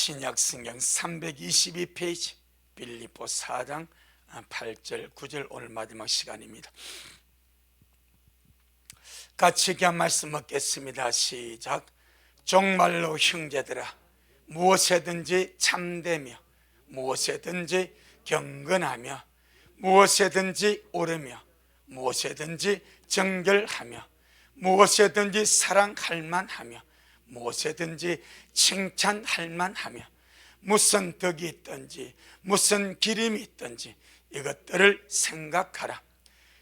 신약성경 322페이지 빌립보 4장 8절 9절 오늘 마지막 시간입니다. 같이 귀한 말씀 먹겠습니다. 시작. 정말로 형제들아, 무엇에든지 참되며 무엇에든지 경건하며 무엇에든지 옳으며 무엇에든지 정결하며 무엇에든지 사랑할 만하며 무엇에든지 칭찬할 만하며 무슨 덕이 있든지 무슨 기림이 있든지 이것들을 생각하라.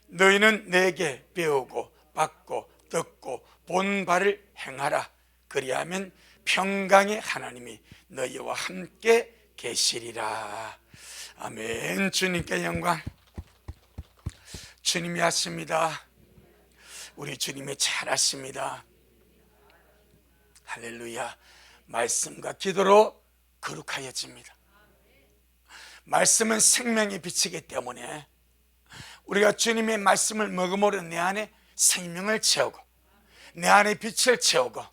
너희는 내게 배우고 받고 듣고 본 바를 행하라. 그리하면 평강의 하나님이 너희와 함께 계시리라. 아멘. 주님께 영광. 주님이 하십니다. 우리 주님이 잘하십니다. 할렐루야. 말씀과 기도로 거룩하여집니다. 말씀은 생명의 빛이기 때문에 우리가 주님의 말씀을 먹음으로 내 안에 생명을 채우고 내 안에 빛을 채우고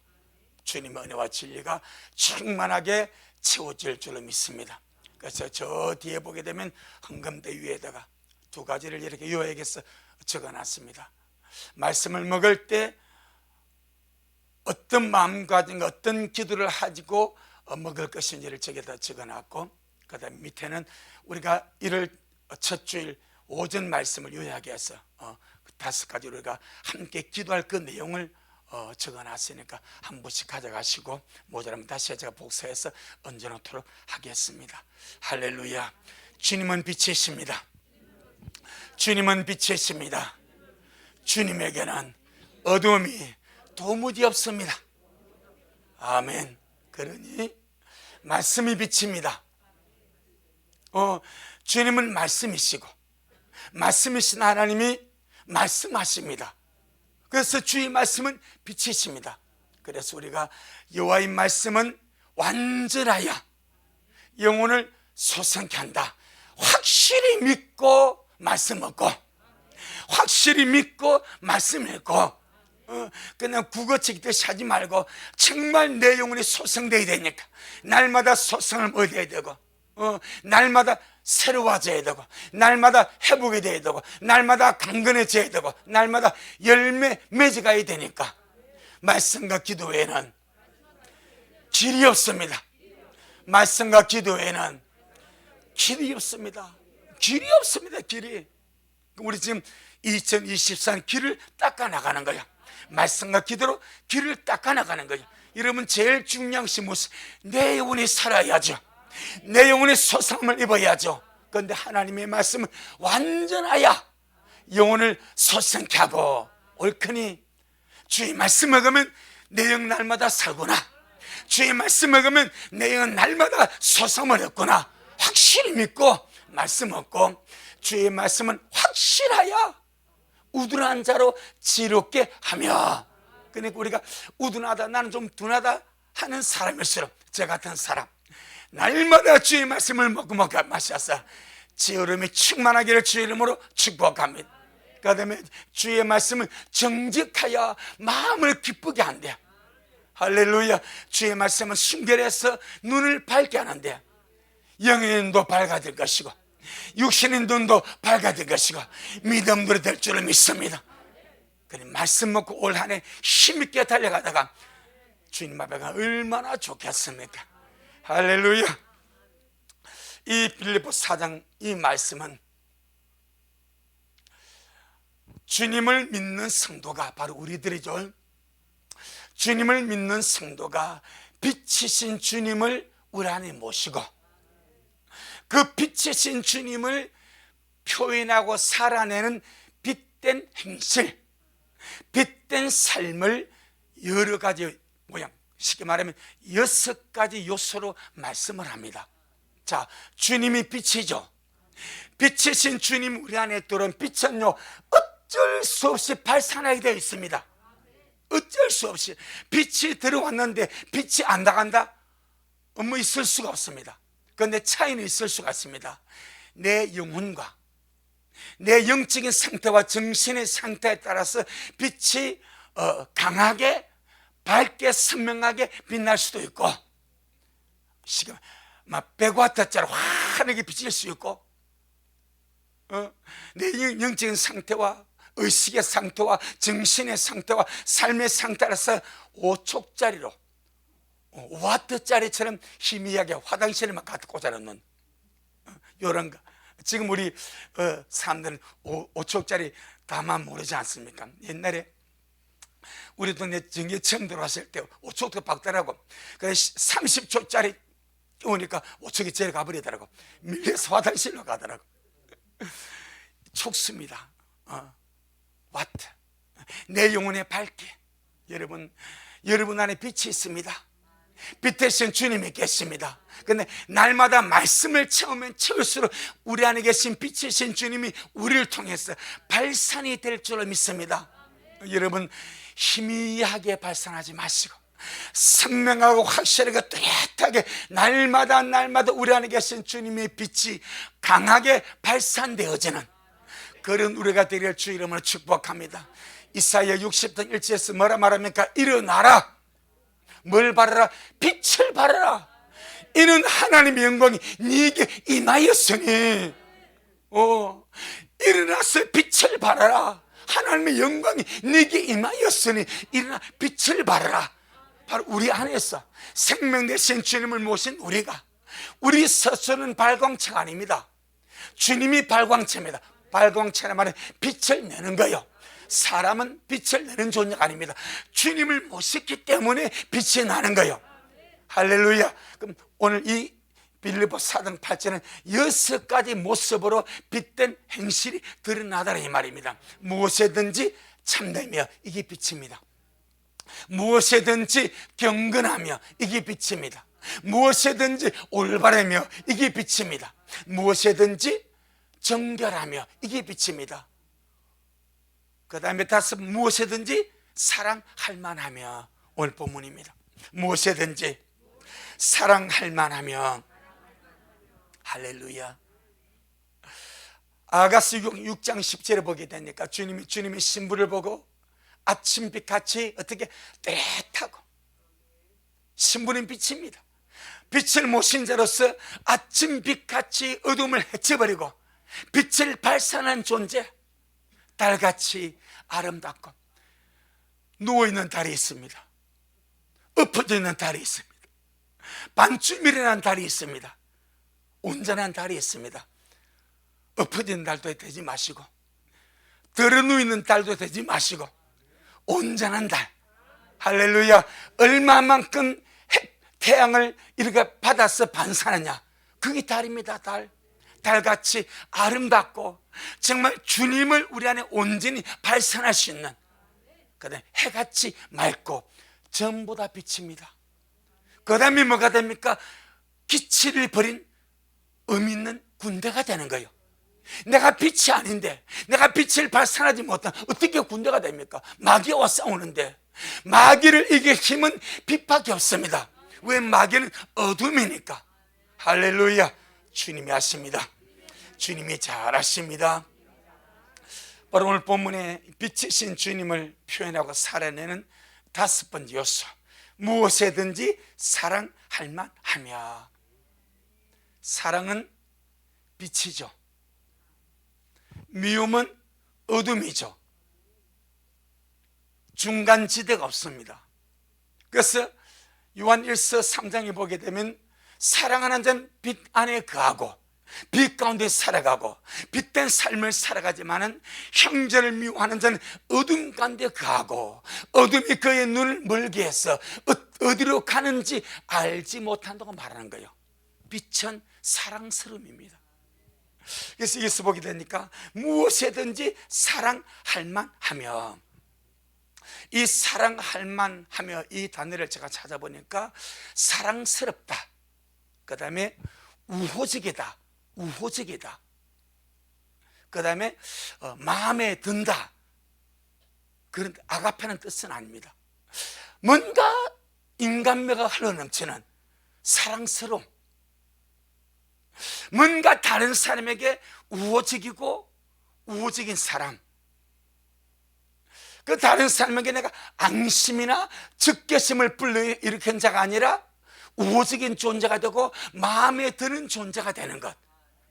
주님의 은혜와 진리가 충만하게 채워질 줄로 믿습니다. 그래서 저 뒤에 보게 되면 헌금대 위에다가 두 가지를 이렇게 요약해서 적어놨습니다. 말씀을 먹을 때 어떤 마음가짐과 어떤 기도를 가지고 먹을 것인지를 저기다 적어놨고, 그 다음 밑에는 우리가 이를 첫 주일 오전 말씀을 요약해서 5가지 우리가 함께 기도할 그 내용을 적어놨으니까 한 번씩 가져가시고 모자라면 다시 제가 복사해서 얹어놓도록 하겠습니다. 할렐루야. 주님은 빛이십니다. 주님은 빛이십니다. 주님에게는 어둠이 도무지 없습니다. 아멘. 그러니 말씀이 빛입니다. 주님은 말씀이시고 말씀이신 하나님이 말씀하십니다. 그래서 주의 말씀은 빛이십니다. 그래서 우리가 여호와의 말씀은 완전하여 영혼을 소성케 한다. 확실히 믿고 말씀 얻고 확실히 믿고 말씀 읽고 그냥 국어책 하지 말고 정말 내 영혼이 소성되어야 되니까 날마다 소성을 얻어야 되고 날마다 새로워져야 되고 날마다 회복이 돼야 되고 날마다 강건해져야 되고 날마다 열매 맺어가야 되니까 말씀과 기도 외에는 길이 없습니다. 말씀과 기도 외에는 길이 없습니다. 길이 없습니다. 길이. 우리 지금 2024년 길을 닦아 나가는 거야. 말씀과 기도로 길을 닦아 나가는 거야. 여러분 제일 중요한 것이 무슨? 내 영혼이 살아야죠. 내 영혼의 소상함을 입어야죠. 그런데 하나님의 말씀은 완전하여 영혼을 소성케 하고 옳거니 주의 말씀 먹으면 내 영 날마다 살구나. 주의 말씀 먹으면 내 영은 날마다 소상함을 얻구나. 확실히 믿고 말씀 얻고 주의 말씀은 확실하여 우둔한 자로 지롭게 하며. 그러니까 우리가 우둔하다, 나는 좀 둔하다 하는 사람일수록 저 같은 사람 날마다 주의 말씀을 먹고 마셔서 지으름이 충만하기를 주의 이름으로 축복합니다. 그 다음에 주의 말씀은 정직하여 마음을 기쁘게 한대. 할렐루야. 주의 말씀은 순결해서 눈을 밝게 하는데 영의 눈도 밝아질 것이고 육신의 눈도 밝아질 것이고 믿음으로 될 줄을 믿습니다. 그래 말씀 먹고 올 한 해 힘있게 달려가다가 주님 앞에 가 얼마나 좋겠습니까? 할렐루야. 이 빌립보 4장 이 말씀은 주님을 믿는 성도가 바로 우리들이죠. 주님을 믿는 성도가 빛이신 주님을 우리 안에 모시고 그 빛이신 주님을 표현하고 살아내는 빛된 행실, 빛된 삶을 여러 가지 모양, 쉽게 말하면 6가지 요소로 말씀을 합니다. 자, 주님이 빛이죠. 빛이신 주님 우리 안에 들어온 빛은요 어쩔 수 없이 발산하게 되어 있습니다. 어쩔 수 없이 빛이 들어왔는데 빛이 안 나간다? 있을 수가 없습니다. 그런데 차이는 있을 수가 있습니다. 내 영혼과 내 영적인 상태와 정신의 상태에 따라서 빛이 강하게 밝게 선명하게 빛날 수도 있고 막 100와트짜리 환하게 비칠 수 있고, 내 영적인 상태와 의식의 상태와 정신의 상태와 삶의 상태라서 5촉짜리로 5와트짜리처럼 희미하게 화장실에만 갖다 꽂아놓는 이런 거. 지금 우리 사람들은 5촉짜리 다만 모르지 않습니까? 옛날에 우리 동네 전기 처음 들어왔을 때 5촉도 박더라고. 그래서 30촉짜리 오니까 5촉이 제일 가버리더라고. 밀려서 화장실로 가더라고. 촉수입니다. 와트. 내 영혼의 밝기. 여러분 안에 빛이 있습니다. 빛 대신 주님이 계십니다. 그런데 날마다 말씀을 채우면 채울수록 우리 안에 계신 빛이신 주님이 우리를 통해서 발산이 될 줄로 믿습니다. 여러분, 희미하게 발산하지 마시고 선명하고 확실하게 뚜렷하게 날마다 우리 안에 계신 주님의 빛이 강하게 발산되어지는 그런 우리가 되리를 주 이름으로 축복합니다. 이사야 60장 1절에서 뭐라 말합니까? 일어나라. 뭘 바라라? 빛을 바라라. 이는 하나님의 영광이 네게 임하였으니. 일어나서 빛을 바라라. 하나님의 영광이 네게 임하였으니 일어나 빛을 바라라. 바로 우리 안에서 생명 되신 주님을 모신 우리 스스로는 발광체가 아닙니다. 주님이 발광체입니다. 발광체란 말은 빛을 내는 거예요. 사람은 빛을 내는 존재가 아닙니다. 주님을 모셨기 때문에 빛이 나는 거예요. 할렐루야. 그럼 오늘 이 빌립보 4장 8절은 6가지 모습으로 빛된 행실이 드러나더라 이 말입니다. 무엇이든지 참되며 이게 빛입니다. 무엇이든지 경건하며 이게 빛입니다. 무엇이든지 올바르며 이게 빛입니다. 무엇이든지 정결하며 이게 빛입니다. 그 다음에 다섯, 무엇이든지 사랑할 만하며. 오늘 본문입니다. 무엇이든지 사랑할 만하며. 할렐루야. 아가스 6장 10절에 보게 되니까 주님의 신부를 보고 아침빛같이 어떻게 떼하고, 신부는 빛입니다. 빛을 모신 자로서 아침빛같이 어둠을 헤쳐버리고 빛을 발산한 존재, 달같이 아름답고, 누워있는 달이 있습니다. 엎어져 있는 달이 있습니다. 반쯤 일어난 달이 있습니다. 온전한 달이 있습니다. 엎어진 달도 되지 마시고 드러누이는 달도 되지 마시고 온전한 달. 할렐루야. 얼마만큼 태양을 이렇게 받아서 반사하느냐, 그게 달입니다. 달같이 아름답고 정말 주님을 우리 안에 온전히 발산할 수 있는, 그다음에 해같이 맑고 전부 다 빛입니다. 그 다음에 뭐가 됩니까? 기치를 버린 의미 있는 군대가 되는 거예요. 내가 빛이 아닌데, 내가 빛을 발산하지 못한 어떻게 군대가 됩니까? 마귀와 싸우는데 마귀를 이길 힘은 빛밖에 없습니다. 왜? 마귀는 어둠이니까. 할렐루야. 주님이 아십니다. 주님이 잘 아십니다. 바로 오늘 본문에 빛이신 주님을 표현하고 살아내는 5번째 요소, 무엇이든지 사랑할 만하며. 사랑은 빛이죠. 미움은 어둠이죠. 중간지대가 없습니다. 그래서 요한 1서 3장에 보게 되면 사랑하는 자는 빛 안에 거하고 빛 가운데 살아가고 빛된 삶을 살아가지만은 형제를 미워하는 자는 어둠 가운데 거하고 어둠이 그의 눈을 멀게 해서 어디로 가는지 알지 못한다고 말하는 거예요. 빛은 사랑스러움입니다. 그래서 여기서 보게 되니까 무엇이든지 사랑할 만하며, 이 사랑할 만하며 이 단어를 제가 찾아보니까 사랑스럽다, 그 다음에 우호적이다, 그 다음에 마음에 든다, 그런 아가페는 뜻은 아닙니다. 뭔가 인간미가 흘러넘치는 사랑스러움, 뭔가 다른 사람에게 우호적인 사랑, 그 다른 사람에게 내가 앙심이나 적개심을 불러일으킨 자가 아니라 우호적인 존재가 되고 마음에 드는 존재가 되는 것,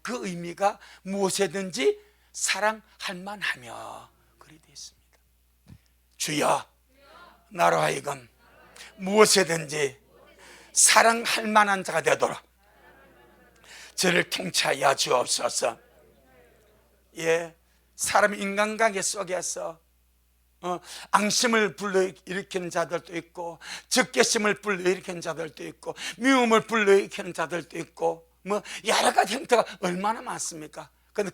그 의미가 무엇이든지 사랑할 만하며 그리 되어 있습니다. 주여, 나로 하여금 무엇이든지 사랑할 만한 자가 되도록 저를 통치하여 주옵소서. 예, 사람이 인간관계 속에서 앙심을 불러일으키는 자들도 있고, 적개심을 불러일으키는 자들도 있고, 미움을 불러일으키는 자들도 있고, 뭐 여러 가지 형태가 얼마나 많습니까? 근데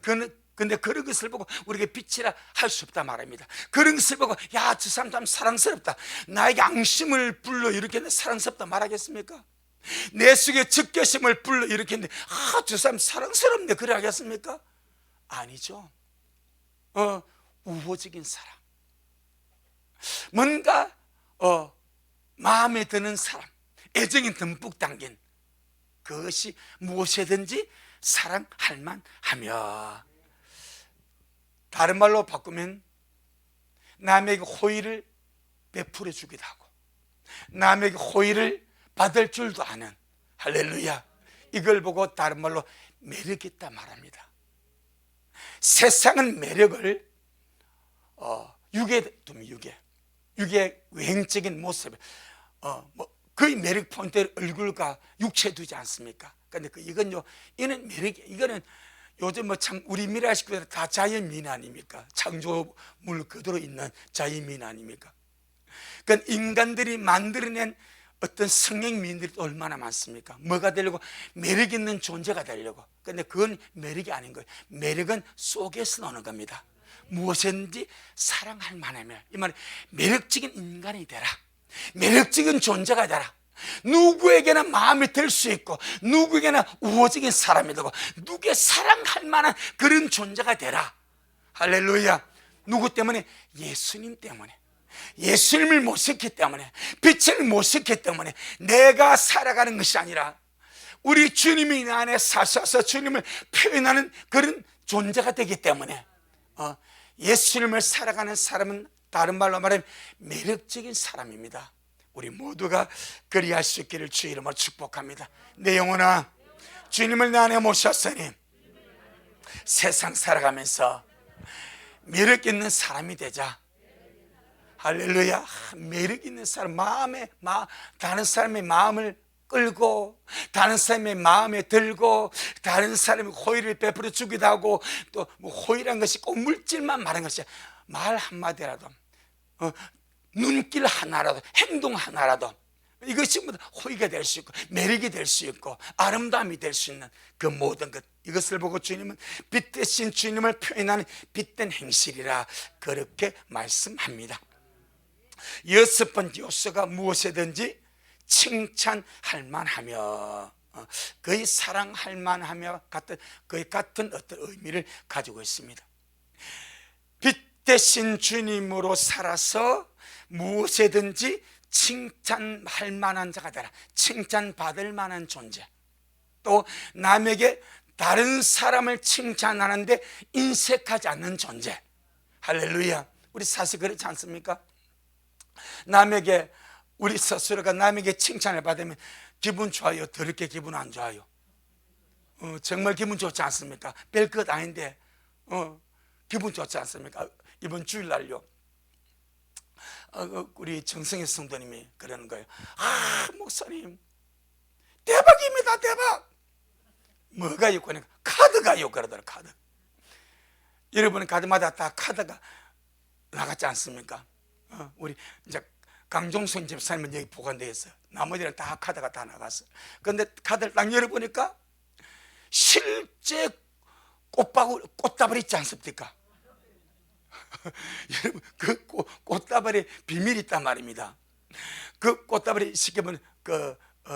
그런 것을 보고 우리가 빛이라 할 수 없다 말입니다. 그런 것을 보고 야, 저 사람 참 사랑스럽다, 나에게 앙심을 불러일으키는 사랑스럽다 말하겠습니까? 내 속에 적개심을 불러일으키는데 저 사람 사랑스럽네 그래 하겠습니까? 아니죠. 우호적인 사랑, 뭔가 마음에 드는 사람, 애정이 듬뿍 담긴 그것이 무엇이든지 사랑할 만하며, 다른 말로 바꾸면 남에게 호의를 베풀어 주기도 하고 남에게 호의를 받을 줄도 아는, 할렐루야, 이걸 보고 다른 말로 매력이 있다 말합니다. 세상은 매력을 육에 두면 육의 외형적인 모습, 거의 매력 포인트를 얼굴과 육체에 두지 않습니까? 근데 이건요, 이는 매력이, 이거는 요즘 참 우리 미래 식구들 다 자연미인 아닙니까? 창조물 그대로 있는 자연미인 아닙니까? 그러니까 인간들이 만들어낸 어떤 성형미인들이 얼마나 많습니까? 뭐가 되려고? 매력 있는 존재가 되려고. 근데 그건 매력이 아닌 거예요. 매력은 속에서 나오는 겁니다. 무엇이든지 사랑할 만하며, 이 말은 매력적인 인간이 되라, 매력적인 존재가 되라. 누구에게나 마음이 들 수 있고 누구에게나 우호적인 사람이 되고 누구에 사랑할 만한 그런 존재가 되라. 할렐루야. 누구 때문에? 예수님 때문에. 예수님을 모셨기 때문에, 빛을 모셨기 때문에 내가 살아가는 것이 아니라 우리 주님이 내 안에 사셔서 주님을 표현하는 그런 존재가 되기 때문에 예수님을 살아가는 사람은 다른 말로 말하면 매력적인 사람입니다. 우리 모두가 그리할 수 있기를 주의 이름으로 축복합니다. 내 영혼아, 주님을 내 안에 모셨으니 세상 살아가면서 매력 있는 사람이 되자. 할렐루야. 매력 있는 사람, 다른 사람의 마음을 끌고 다른 사람의 마음에 들고 다른 사람의 호의를 베풀어 주기도 하고, 또 뭐 호의란 것이 꼭 물질만 말하는 것이 아니라 말 한마디라도, 눈길 하나라도, 행동 하나라도 이것이 호의가 될 수 있고 매력이 될 수 있고 아름다움이 될 수 있는 그 모든 것, 이것을 보고 주님은 빛 대신 주님을 표현하는 빛된 행실이라 그렇게 말씀합니다. 여섯 번째 요소가 무엇이든지 칭찬할 만하며, 거의 사랑할 만하며 거의 같은 어떤 의미를 가지고 있습니다. 빛 대신 주님으로 살아서 무엇이든지 칭찬할 만한 자가 되라. 칭찬받을 만한 존재, 또 남에게 다른 사람을 칭찬하는데 인색하지 않는 존재. 할렐루야. 우리 사실 그렇지 않습니까? 남에게, 우리 스스로가 남에게 칭찬을 받으면 기분 좋아요? 더럽게 기분 안 좋아요? 정말 기분 좋지 않습니까? 별것 아닌데 기분 좋지 않습니까? 이번 주일날요, 우리 정성희 성도님이 그러는 거예요. 목사님 대박입니다, 대박. 뭐가 있고, 카드가 있고 그러더라고요. 카드. 여러분 카드마다 다 카드가 나갔지 않습니까? 우리 이제 강종순 집사님은 여기 보관되어 있어요. 나머지는 다 카드가 다 나갔어요. 그런데 카드를 딱 열어보니까 실제 꽃다발 있지 않습니까? 여러분, 그 꽃다발에 비밀이 있단 말입니다. 그 꽃다발이 쉽게 보면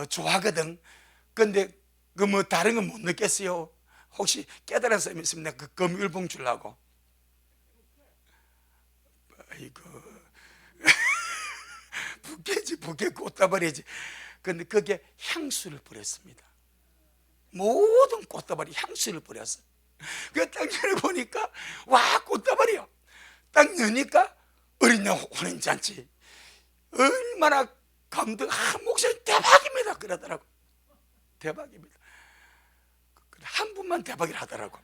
좋아하거든. 근데 뭐 다른 건 못 느꼈어요. 혹시 깨달은 사람이 있으면 그 금율봉 주려고. 아이고 부케지, 부케 꽃다발이지. 근데 그게 향수를 뿌렸습니다. 모든 꽃다발이 향수를 뿌렸어요. 그 딱 열어보니까 와, 꽃다발이요. 딱 여니까 어린 양 혼인잔치. 얼마나 감동. 목사님 대박입니다 그러더라고. 대박입니다. 한 분만 대박이라 하더라고.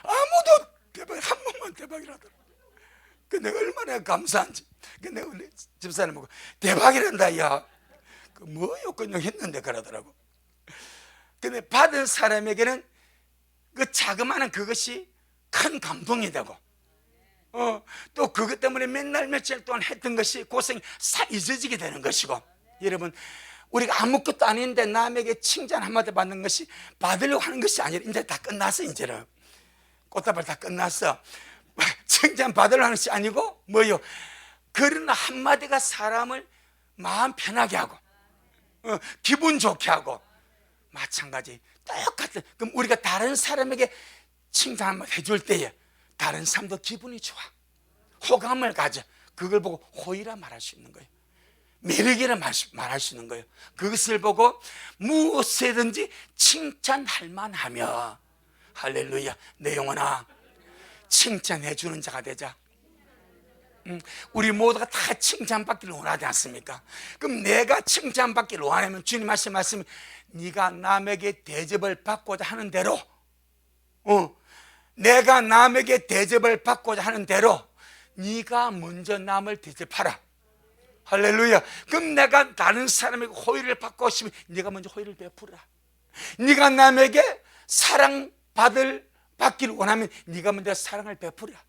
아무도 대박, 한 분만 대박이라 하더라고. 그 내가 얼마나 감사한지. 그 내가 집사님하고 대박이란다, 야. 그 뭐요, 그냥 했는데 그러더라고. 근데 받은 사람에게는 그 자그마한 그것이 큰 감동이 되고, 또 그것 때문에 맨날 며칠 동안 했던 것이 고생이 싹 잊어지게 되는 것이고. 여러분, 우리가 아무것도 아닌데 남에게 칭찬 한마디 받는 것이 받으려고 하는 것이 아니라 이제 다 끝났어. 이제는 꽃다발 다 끝났어. 칭찬 받으려고 하는 것이 아니고 뭐요? 그런 한마디가 사람을 마음 편하게 하고 기분 좋게 하고, 마찬가지 똑같은. 그럼 우리가 다른 사람에게 칭찬 한번 해줄 때에 다른 사람도 기분이 좋아, 호감을 가져. 그걸 보고 호의라 말할 수 있는 거예요. 매력이라 말할 수 있는 거예요. 그것을 보고 무엇이든지 칭찬할 만하며, 할렐루야, 내 영혼아 칭찬해 주는 자가 되자. 우리 모두가 다 칭찬받기를 원하지 않습니까? 그럼 내가 칭찬받기를 원하면 주님 하신 말씀이 네가 남에게 대접을 받고자 하는 대로, 내가 남에게 대접을 받고자 하는 대로 네가 먼저 남을 대접하라. 할렐루야. 그럼 내가 다른 사람에게 호의를 받고 싶으면 네가 먼저 호의를 베풀어라. 네가 남에게 받기를 원하면 네가 먼저 사랑을 베풀어라.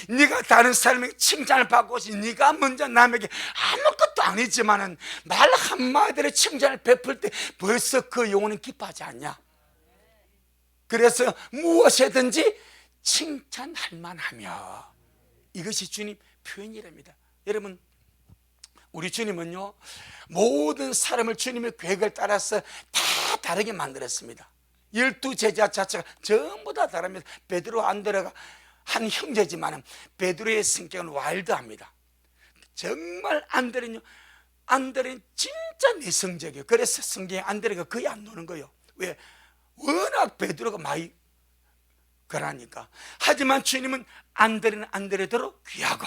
네가 다른 사람에게 칭찬을 받고 싶으면 네가 먼저 남에게 아무것도 아니지만은 말 한마디로 칭찬을 베풀 때 벌써 그 영혼은 기뻐하지 않냐? 그래서 무엇이든지 칭찬할 만하며, 이것이 주님 표현이랍니다. 여러분, 우리 주님은요, 모든 사람을 주님의 계획을 따라서 다 다르게 만들었습니다. 12제자 자체가 전부 다 다릅니다. 베드로, 안드레가 한 형제지만 베드로의 성격은 와일드합니다. 정말 안드레는 진짜 내성적이에요. 그래서 성경에 안드레가 거의 안 노는 거예요. 왜? 워낙 베드로가 많이 그러니까. 하지만 주님은 안드레는 안드레대로 귀하고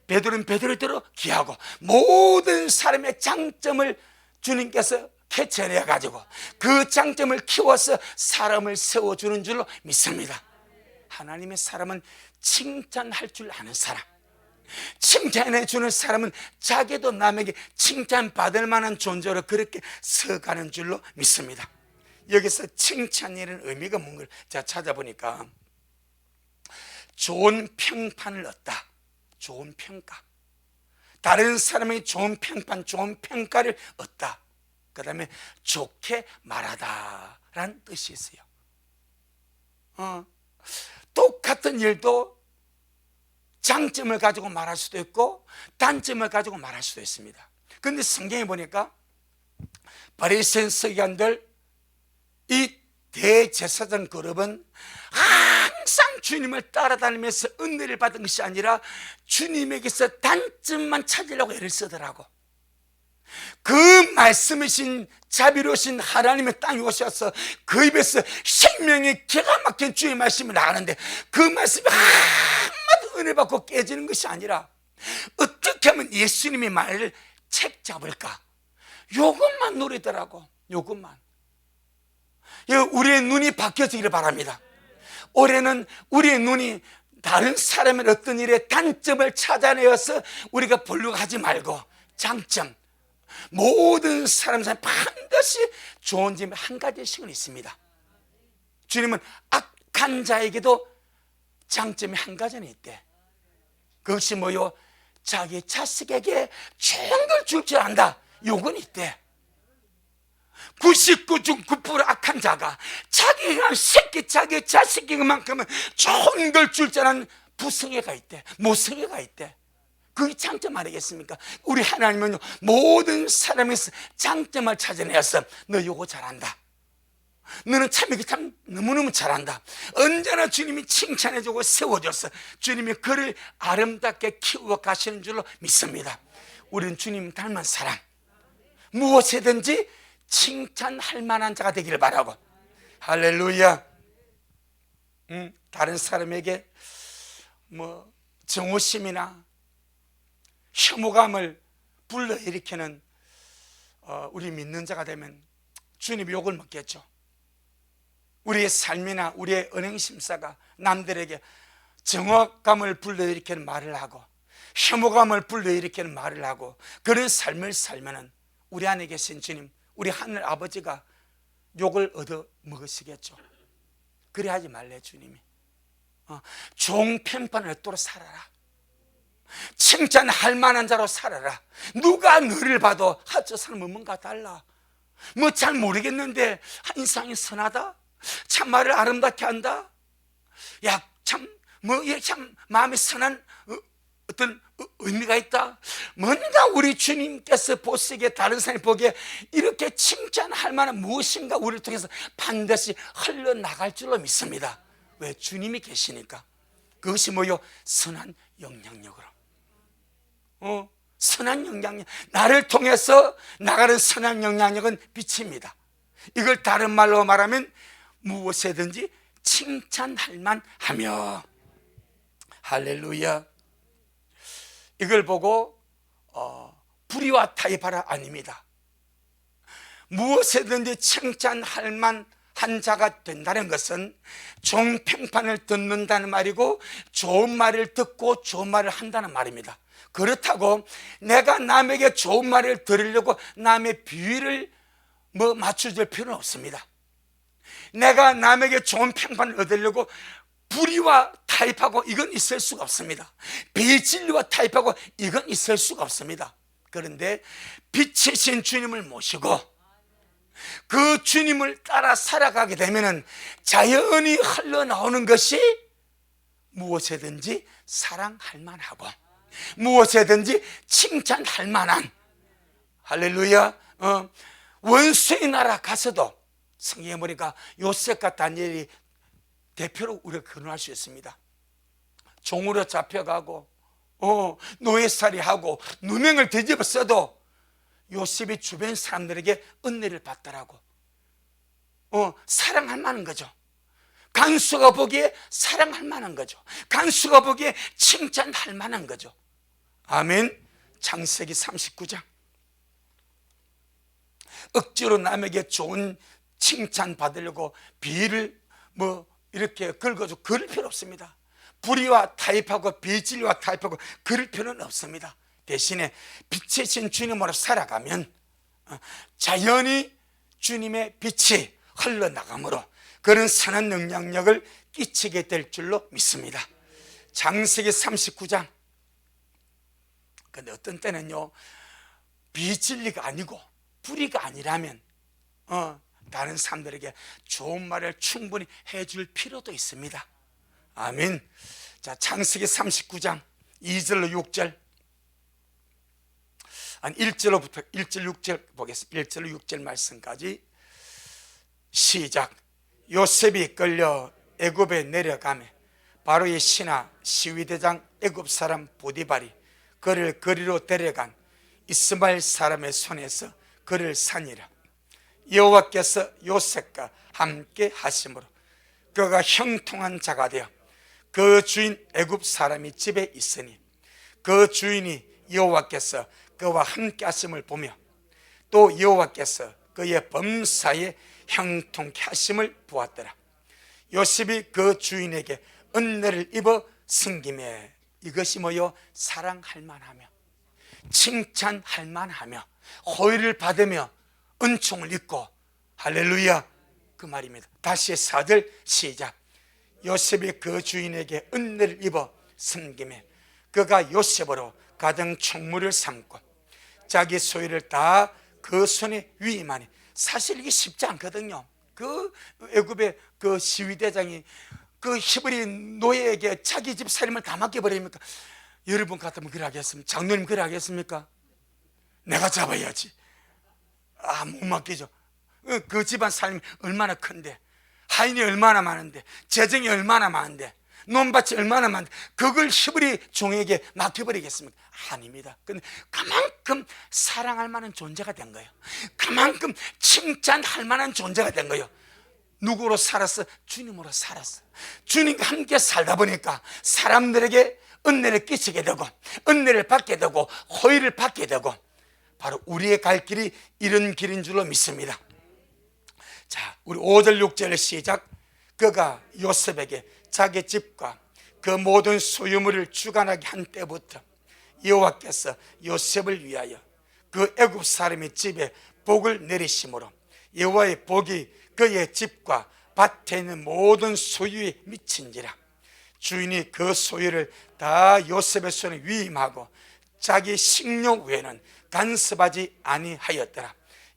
베드로는 베드로대로 귀하고, 모든 사람의 장점을 주님께서 캐쳐내 가지고 그 장점을 키워서 사람을 세워주는 줄로 믿습니다. 하나님의 사람은 칭찬할 줄 아는 사람, 칭찬해 주는 사람은 자기도 남에게 칭찬받을 만한 존재로 그렇게 서가는 줄로 믿습니다. 여기서 칭찬이라는 의미가 뭔가를 제가 찾아보니까 좋은 평판을 얻다, 좋은 평가, 다른 사람에게 좋은 평판, 좋은 평가를 얻다, 그 다음에 좋게 말하다 라는 뜻이 있어요. 똑같은 일도 장점을 가지고 말할 수도 있고 단점을 가지고 말할 수도 있습니다. 그런데 성경에 보니까 바리새인 서기관들, 이 대제사장 그룹은 항상 주님을 따라다니면서 은혜를 받은 것이 아니라 주님에게서 단점만 찾으려고 애를 쓰더라고. 그 말씀이신 자비로우신 하나님의 땅에 오셔서 그 입에서 생명의 기가 막힌 주의 말씀이 나가는데 그 말씀이 한마디 은혜 받고 깨지는 것이 아니라 어떻게 하면 예수님의 말을 책 잡을까, 요것만 노리더라고. 요것만. 우리의 눈이 바뀌어지기를 바랍니다. 올해는 우리의 눈이 다른 사람의 어떤 일에 단점을 찾아내어서 우리가 보려고 하지 말고 장점, 모든 사람 사이에 반드시 좋은 점이 한 가지씩은 있습니다. 주님은 악한 자에게도 장점이 한 가지는 있대. 그것이 뭐요? 자기 자식에게 좋은 걸 줄 줄 안다, 요건 있대. 99 중 9% 악한 자가 자기가 새끼, 자기 자식에게만큼은 좋은 걸 줄 줄 아는 부성애가 있대, 모성애가 있대. 그게 장점 아니겠습니까? 우리 하나님은 모든 사람에서 장점을 찾아내서 너 요거 잘한다, 너는 참 이게 참 너무너무 잘한다, 언제나 주님이 칭찬해주고 세워줘서 주님이 그를 아름답게 키워 가시는 줄로 믿습니다. 우리는 주님 닮은 사람, 무엇이든지 칭찬할 만한 자가 되기를 바라고. 할렐루야. 다른 사람에게 뭐 정오심이나 혐오감을 불러일으키는 우리 믿는 자가 되면 주님이 욕을 먹겠죠. 우리의 삶이나 우리의 은행심사가 남들에게 정확감을 불러일으키는 말을 하고 혐오감을 불러일으키는 말을 하고 그런 삶을 살면은 우리 안에 계신 주님, 우리 하늘 아버지가 욕을 얻어 먹으시겠죠. 그래 하지 말래. 주님이 종편판을 또로 살아라. 칭찬할 만한 자로 살아라. 누가 너를 봐도 저 사람은 뭔가 달라, 뭐 잘 모르겠는데 인상이 선하다, 참 말을 아름답게 한다, 야 참 뭐 참 마음에 선한 어떤 의미가 있다. 뭔가 우리 주님께서 보시기에, 다른 사람이 보기에 이렇게 칭찬할 만한 무엇인가 우리를 통해서 반드시 흘러나갈 줄로 믿습니다. 왜? 주님이 계시니까. 그것이 뭐요? 선한 영향력으로. 선한 영향력, 나를 통해서 나가는 선한 영향력은 빛입니다. 이걸 다른 말로 말하면 무엇이든지 칭찬할 만하며. 할렐루야. 이걸 보고 불의와 타협하라 아닙니다. 무엇이든지 칭찬할 만한 자가 된다는 것은 종평판을 듣는다는 말이고, 좋은 말을 듣고 좋은 말을 한다는 말입니다. 그렇다고 내가 남에게 좋은 말을 들으려고 남의 비위를 맞춰줄 필요는 없습니다. 내가 남에게 좋은 평판을 얻으려고 불의와 타협하고 이건 있을 수가 없습니다. 비진리와 타협하고 이건 있을 수가 없습니다. 그런데 빛이신 주님을 모시고 그 주님을 따라 살아가게 되면 자연히 흘러나오는 것이 무엇이든지 사랑할 만하고 무엇이든지 칭찬할 만한. 할렐루야. 원수의 나라 가서도 성경에 보니까 요셉과 다니엘이 대표로 우리가 근무할 수 있습니다. 종으로 잡혀가고 노예살이 하고 누명을 뒤집어 써도 요셉이 주변 사람들에게 은혜를 받더라고. 사랑할 만한 거죠. 간수가 보기에 사랑할 만한 거죠. 간수가 보기에 칭찬할 만한 거죠. 아멘. 창세기 39장. 억지로 남에게 좋은 칭찬 받으려고 비를 이렇게 긁어줘 그럴 필요 없습니다. 불의와 타협하고 비진리와 타협하고 그럴 필요는 없습니다. 대신에 빛이신 주님으로 살아가면 자연히 주님의 빛이 흘러나가므로 그런 선한 영향력을 끼치게 될 줄로 믿습니다. 창세기 39장. 근데 어떤 때는요, 비진리가 아니고 불의가 아니라면 다른 사람들에게 좋은 말을 충분히 해줄 필요도 있습니다. 아멘. 자, 창세기 39장 2절로 6절, 한 1절로부터 1절 6절 보겠습니다. 1절로 6절 말씀까지 시작. 요셉이 끌려 애굽에 내려가매 바로의 신하 시위대장 애굽 사람 보디발이 그를 거리로 데려간 이스마엘 사람의 손에서 그를 산이라. 여호와께서 요셉과 함께 하심으로 그가 형통한 자가 되어 그 주인 애굽 사람이 집에 있으니 그 주인이 여호와께서 그와 함께 하심을 보며 또 여호와께서 그의 범사에 형통케 하심을 보았더라. 요셉이 그 주인에게 은혜를 입어 승김에. 이것이 뭐요? 사랑할 만하며 칭찬할 만하며 호의를 받으며 은총을 입고. 할렐루야. 그 말입니다. 다시 4절 시작. 요셉이 그 주인에게 은혜를 입어 섬김에 그가 요셉으로 가정 총무를 삼고 자기 소유를 다 그 손에 위임하니. 사실 이게 쉽지 않거든요. 그 애굽의 그 시위대장이 그 히브리 노예에게 자기 집 살림을 다 맡겨버립니까? 여러분 같으면 그래 하겠습니까? 장로님 그래 하겠습니까? 내가 잡아야지. 못 맡기죠. 그 집안 살림이 얼마나 큰데, 하인이 얼마나 많은데, 재정이 얼마나 많은데, 논밭이 얼마나 많은데 그걸 히브리 종에게 맡겨버리겠습니까? 아닙니다. 근데 그만큼 사랑할 만한 존재가 된 거예요. 그만큼 칭찬할 만한 존재가 된 거예요. 누구로 살았어? 주님으로 살았어. 주님과 함께 살다 보니까 사람들에게 은혜를 끼치게 되고 은혜를 받게 되고 호의를 받게 되고 바로 우리의 갈 길이 이런 길인 줄로 믿습니다. 자, 우리 5절 6절 시작. 그가 요셉에게 자기 집과 그 모든 소유물을 주관하게 한 때부터 여호와께서 요셉을 위하여 그 애굽 사람의 집에 복을 내리심으로 여호와의 복이 그의 집과 밭에 있는 모든 소유에 미친지라. 주인이 그 소유를 다 요셉의 손에 위임하고 자기 식료 외에는 간섭하지 아니하였더라.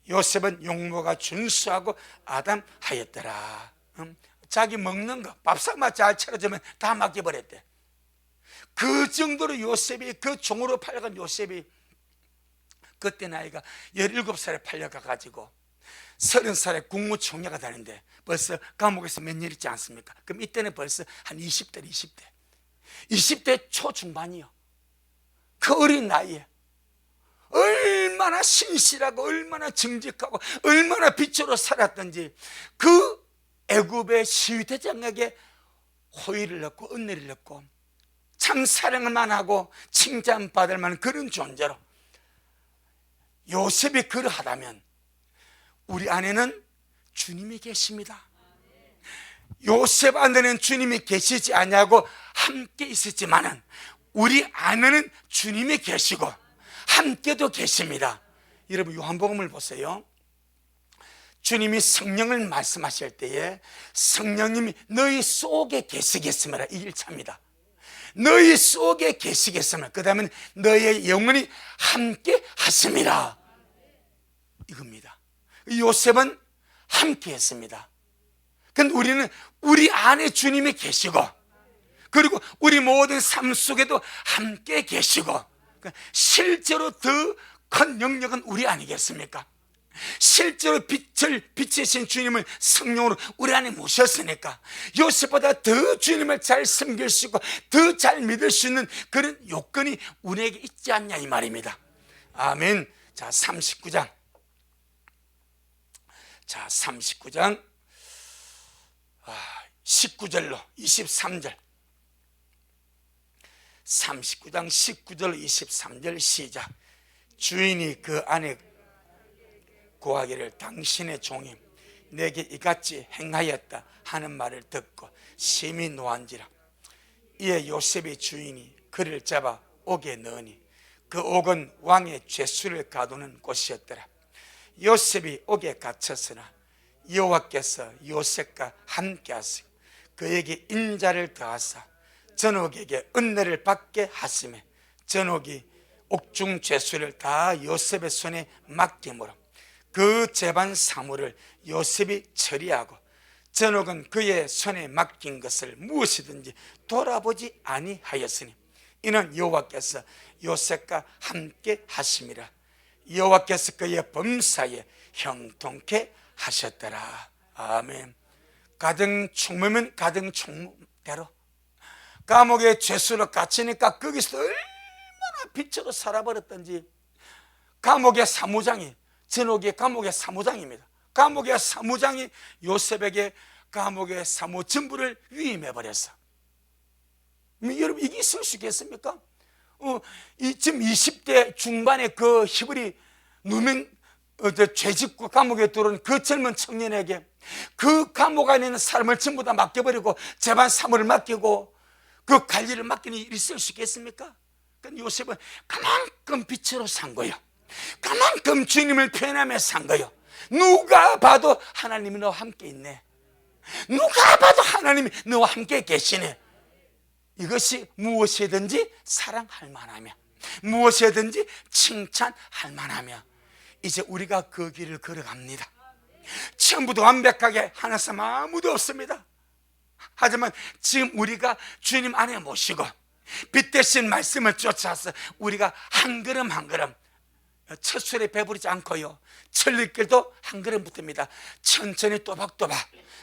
요셉은 용모가 준수하고 아담하였더라. 자기 먹는 거 밥상만 잘 차려주면 다 맡겨버렸대. 그 정도로 요셉이, 그 종으로 팔려간 요셉이 그때 나이가 17살에 팔려가가지고 30살에 국무총리가 되는데 벌써 감옥에서 몇 년 있지 않습니까? 그럼 이때는 벌써 한 20대 초중반이요. 그 어린 나이에 얼마나 신실하고 얼마나 정직하고 얼마나 빛으로 살았던지 그 애굽의 시위대장에게 호의를 얻고 은혜를 얻고 참 사랑을만 하고 칭찬받을 만한 그런 존재로 요셉이 그러하다면 우리 안에는 주님이 계십니다. 요셉 안에는 주님이 계시지 않냐고 함께 있었지만은 우리 안에는 주님이 계시고 함께도 계십니다. 여러분 요한복음을 보세요. 주님이 성령을 말씀하실 때에 성령님이 너희 속에 계시겠습니다. 이 1차입니다. 너희 속에 계시겠으면 그 다음에 너희의 영혼이 함께 하십니다. 이겁니다. 요셉은 함께 했습니다. 근데 우리는 우리 안에 주님이 계시고 그리고 우리 모든 삶 속에도 함께 계시고 실제로 더 큰 영역은 우리 아니겠습니까? 실제로 빛을 비치신 주님을 성령으로 우리 안에 모셨으니까 요셉보다 더 주님을 잘 섬길 수 있고 더 잘 믿을 수 있는 그런 요건이 우리에게 있지 않냐 이 말입니다. 아멘. 자 39장 19절로 23절 39장 19절 23절 시작. 주인이 그 안에 구하기를 당신의 종이 내게 이같이 행하였다 하는 말을 듣고 심히 노한지라. 이에 요셉의 주인이 그를 잡아 옥에 넣으니 그 옥은 왕의 죄수를 가두는 곳이었더라. 요셉이 옥에 갇혔으나 여호와께서 요셉과 함께 하시고 그에게 인자를 더하사 전옥에게 은혜를 받게 하시매 전옥이 옥중 죄수를 다 요셉의 손에 맡김으로 그 재반 사물을 요셉이 처리하고 전옥은 그의 손에 맡긴 것을 무엇이든지 돌아보지 아니하였으니 이는 여호와께서 요셉과 함께 하심이라. 여호와께서 그의 범사에 형통케 하셨더라. 아멘. 가정 총무면 가정 총무대로 감옥에 죄수로 갇히니까 거기서 얼마나 빛으로 살아버렸던지 감옥의 사무장이 전옥의 감옥의 사무장입니다. 감옥의 사무장이 요셉에게 감옥의 사무 전부를 위임해버렸어. 여러분 이게 있을 수 있겠습니까? 지금 20대 중반의 그 히브리 누명 죄짓고 감옥에 들어온 그 젊은 청년에게 그 감옥 안에 있는 사람을 전부 다 맡겨버리고 재반 사무를 맡기고 그 관리를 맡기는 일이 있을 수 있겠습니까? 그러니까 요셉은 그만큼 빛으로 산 거예요. 그만큼 주님을 표현하며 산 거예요. 누가 봐도 하나님이 너와 함께 있네. 누가 봐도 하나님이 너와 함께 계시네. 이것이 무엇이든지 사랑할 만하며 무엇이든지 칭찬할 만하며 이제 우리가 그 길을 걸어갑니다. 처음부터 완벽하게 하는 사람 아무도 없습니다. 하지만 지금 우리가 주님 안에 모시고 빛 대신 말씀을 쫓아서 우리가 한 걸음 한 걸음 첫 술에 배부르지 않고요 천리길도 한 걸음 붙습니다. 천천히 또박또박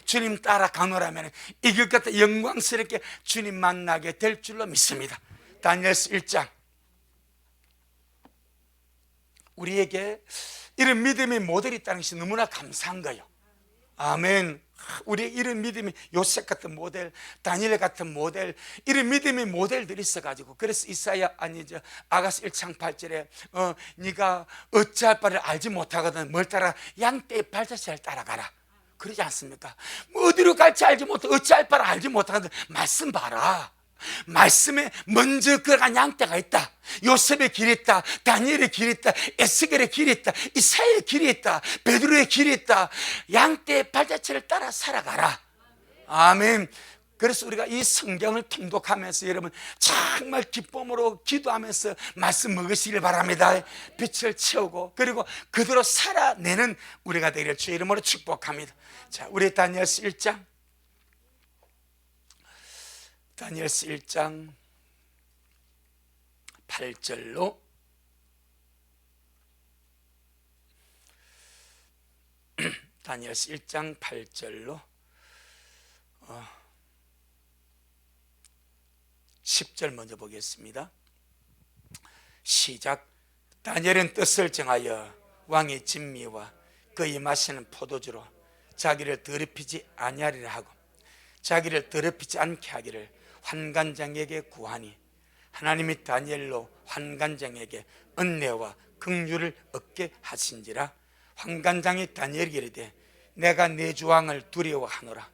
주님 따라 가노라면 이길 것 같아 영광스럽게 주님 만나게 될 줄로 믿습니다. 다니엘서 1장 우리에게 이런 믿음의 모델이 있다는 것이 너무나 감사한 거예요. 아멘. 우리의 이런 믿음이 요셉 같은 모델, 다니엘 같은 모델, 이런 믿음의 모델들이 있어가지고 그래서 이사야 아니죠 아가서 1장 8절에 네가 어찌할 바를 알지 못하거든 뭘 따라 양떼의 발자취를 따라가라. 그러지 않습니까? 뭐 어디로 갈지 알지 못하고 어찌할 바를 알지 못하는데 말씀 봐라. 말씀에 먼저 걸어간 양떼가 있다. 요셉의 길이 있다. 다니엘의 길이 있다. 에스겔의 길이 있다. 이사야의 길이 있다. 베드로의 길이 있다. 양떼의 발자취를 따라 살아가라. 아멘. 그래서 우리가 이 성경을 통독하면서 여러분 정말 기쁨으로 기도하면서 말씀 먹으시길 바랍니다. 빛을 채우고 그리고 그대로 살아내는 우리가 되기를 주의 이름으로 축복합니다. 자, 우리 다니엘서 1장 다니엘서 1장 8절로 다니엘서 1장 8절로 10절 먼저 보겠습니다. 시작. 다니엘은 뜻을 정하여 왕의 진미와 그의 마시는 포도주로 자기를 더럽히지 아니하리라 하고 자기를 더럽히지 않게 하기를 환관장에게 구하니 하나님이 다니엘로 환관장에게 은혜와 긍휼을 얻게 하신지라. 환관장이 다니엘에게 이르되 내가 네 주왕을 두려워하노라.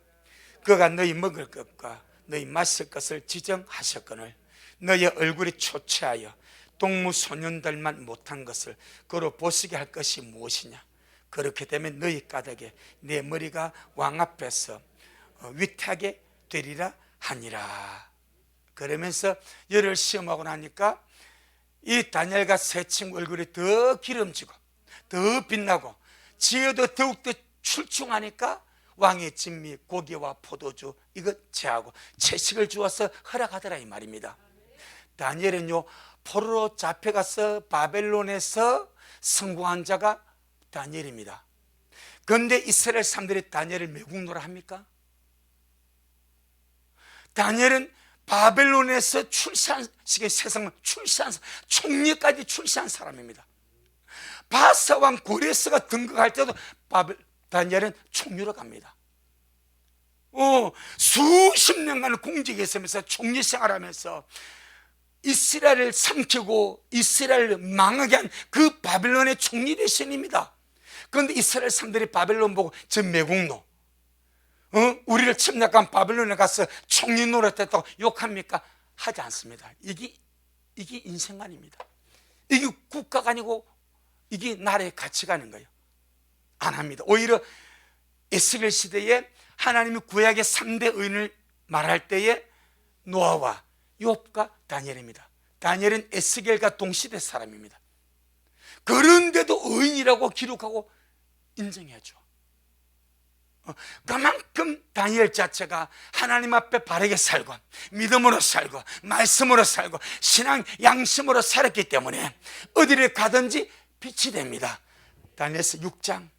그가 너희 먹을 것과 너희 마실 것을 지정하셨거늘 너희 얼굴이 초췌하여 동무 소년들만 못한 것을 그로 보시게 할 것이 무엇이냐. 그렇게 되면 너희 까닭에 내 머리가 왕 앞에서 위태하게 되리라 하니라. 그러면서 열을 시험하고 나니까 이 다니엘과 세 친구 얼굴이 더 기름지고 더 빛나고 지혜도 더욱더 출중하니까 왕의 진미 고기와 포도주 이거 제하고 채식을 주어서 허락하더라 이 말입니다. 다니엘은요 포로로 잡혀가서 바벨론에서 성공한 자가 다니엘입니다. 그런데 이스라엘 사람들이 다니엘을 매국노라 합니까? 다니엘은 바벨론에서 세상을 출세한 총리까지 출세한 사람입니다. 바사왕 고레스가 등극할 때도 다니엘은 총리로 갑니다. 수십 년간 공직에 있으면서 총리 생활하면서 이스라엘을 삼키고 이스라엘을 망하게 한 그 바벨론의 총리 대신입니다. 그런데 이스라엘 사람들이 바벨론 보고 저 매국노, 우리를 침략한 바벨론에 가서 총리 노릇했다고 욕합니까? 하지 않습니다. 이게 인생관입니다. 이게 국가가 아니고 이게 나라의 가치가 아닌 거예요. 안 합니다. 오히려 에스겔 시대에 하나님이 구약의 3대 의인을 말할 때에 노아와 욥과 다니엘입니다. 다니엘은 에스겔과 동시대 사람입니다. 그런데도 의인이라고 기록하고 인정해줘. 그만큼 다니엘 자체가 하나님 앞에 바르게 살고 믿음으로 살고 말씀으로 살고 신앙 양심으로 살았기 때문에 어디를 가든지 빛이 됩니다. 다니엘서 6장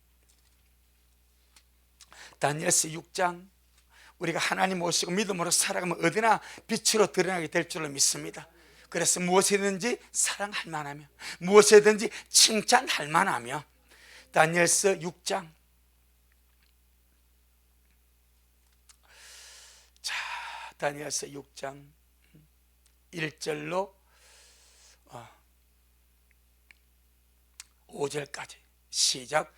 우리가 하나님 모시고 믿음으로 살아가면 어디나 빛으로 드러나게 될 줄로 믿습니다. 그래서 무엇이든지 사랑할 만하며 무엇이든지 칭찬할 만하며 다니엘서 6장 자, 다니엘서 6장 1절로 5절까지 시작.